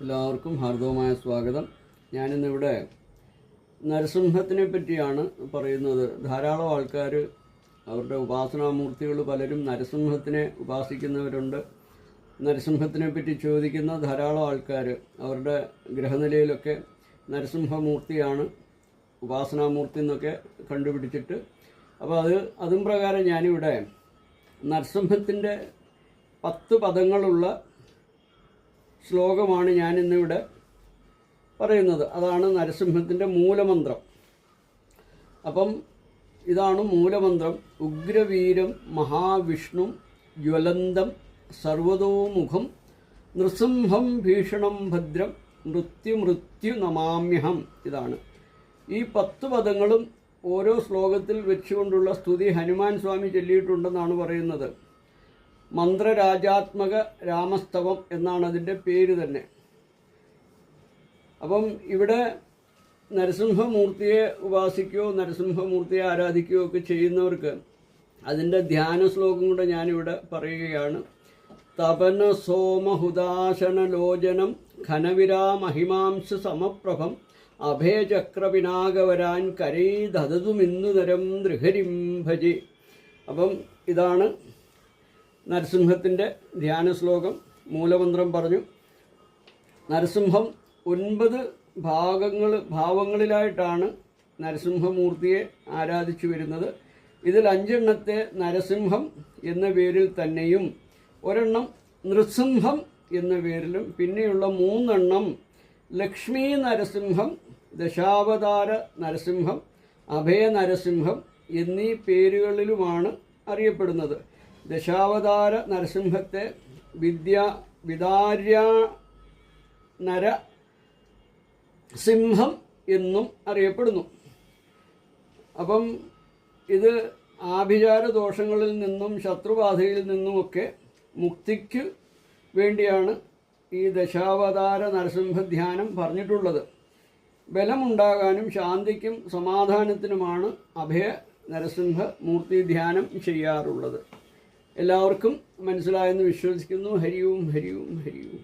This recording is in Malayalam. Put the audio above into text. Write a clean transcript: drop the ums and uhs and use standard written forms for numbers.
എല്ലാവർക്കും ഹാർദവമായ സ്വാഗതം. ഞാനിന്നിവിടെ നരസിംഹത്തിനെ പറ്റിയാണ് പറയുന്നത്. ധാരാളം ആൾക്കാർ അവരുടെ ഉപാസനാമൂർത്തികൾ പലരും നരസിംഹത്തിനെ ഉപാസിക്കുന്നവരുണ്ട്. നരസിംഹത്തിനെ പറ്റി ചോദിക്കുന്ന ധാരാളം ആൾക്കാർ അവരുടെ ഗ്രഹനിലയിലൊക്കെ നരസിംഹമൂർത്തിയാണ് ഉപാസനാമൂർത്തി എന്നൊക്കെ കണ്ടുപിടിച്ചിട്ട്, അപ്പോൾ അതും പ്രകാരം ഞാനിവിടെ നരസിംഹത്തിൻ്റെ 10 പദങ്ങളുള്ള ശ്ലോകമാണ് ഞാനിന്നിവിടെ പറയുന്നത്. അതാണ് നരസിംഹത്തിൻ്റെ മൂലമന്ത്രം. അപ്പം ഇതാണ് മൂലമന്ത്രം. ഉഗ്രവീരം മഹാവിഷ്ണു ജ്വലന്തം സർവതോമുഖം നൃസിംഹം ഭീഷണം ഭദ്രം മൃത്യു നമാമ്യഹം. ഇതാണ് ഈ 10 പദങ്ങളും ഓരോ ശ്ലോകത്തിൽ വെച്ചുകൊണ്ടുള്ള സ്തുതി ഹനുമാൻ സ്വാമി ചൊല്ലിയിട്ടുണ്ടെന്നാണ് പറയുന്നത്. മന്ത്രരാജാത്മക രാമസ്തവം എന്നാണ് അതിൻ്റെ പേര് തന്നെ. അപ്പം ഇവിടെ നരസിംഹമൂർത്തിയെ ഉപാസിക്കുകയോ നരസിംഹമൂർത്തിയെ ആരാധിക്കുകയോ ഒക്കെ ചെയ്യുന്നവർക്ക് അതിൻ്റെ ധ്യാന ശ്ലോകം കൂടെ ഞാനിവിടെ പറയുകയാണ്. തപന സോമഹുദാശനലോചനം ഘനവിരാമഹിമാംശ സമപ്രഭം അഭയചക്രപിനാകവരാൻ കരൈതതുമിന്നുനരം ദൃഹരിം ഭജി. അപ്പം ഇതാണ് നരസിംഹത്തിൻ്റെ ധ്യാന ശ്ലോകം. മൂലമന്ത്രം പറഞ്ഞു. നരസിംഹം 9 ഭാവങ്ങളിലായിട്ടാണ് നരസിംഹമൂർത്തിയെ ആരാധിച്ചു വരുന്നത്. ഇതിൽ 5 എണ്ണത്തെ നരസിംഹം എന്ന പേരിൽ തന്നെയും ഒരെണ്ണം നൃസിംഹം എന്ന പേരിലും പിന്നെയുള്ള 3 എണ്ണം ലക്ഷ്മി നരസിംഹം, ദശാവതാര നരസിംഹം, അഭയ നരസിംഹം എന്നീ പേരുകളിലുമാണ് അറിയപ്പെടുന്നത്. ദശാവതാര നരസിംഹത്തെ വിദാര്യ നരസിംഹം എന്നും അറിയപ്പെടുന്നു. അപ്പം ഇത് ആഭിചാര ദോഷങ്ങളിൽ നിന്നും ശത്രുബാധയിൽ നിന്നുമൊക്കെ മുക്തിക്ക് വേണ്ടിയാണ് ഈ ദശാവതാര നരസിംഹ ധ്യാനം പറഞ്ഞിട്ടുള്ളത്. ബലമുണ്ടാകാനും ശാന്തിക്കും സമാധാനത്തിനുമാണ് അഭയ നരസിംഹ മൂർത്തി ധ്യാനം ചെയ്യാറുള്ളത്. എല്ലാവർക്കും മനസ്സിലായെന്ന് വിശ്വസിക്കുന്നു. ഹരി ഓം ഹരി ഓം ഹരി ഓം.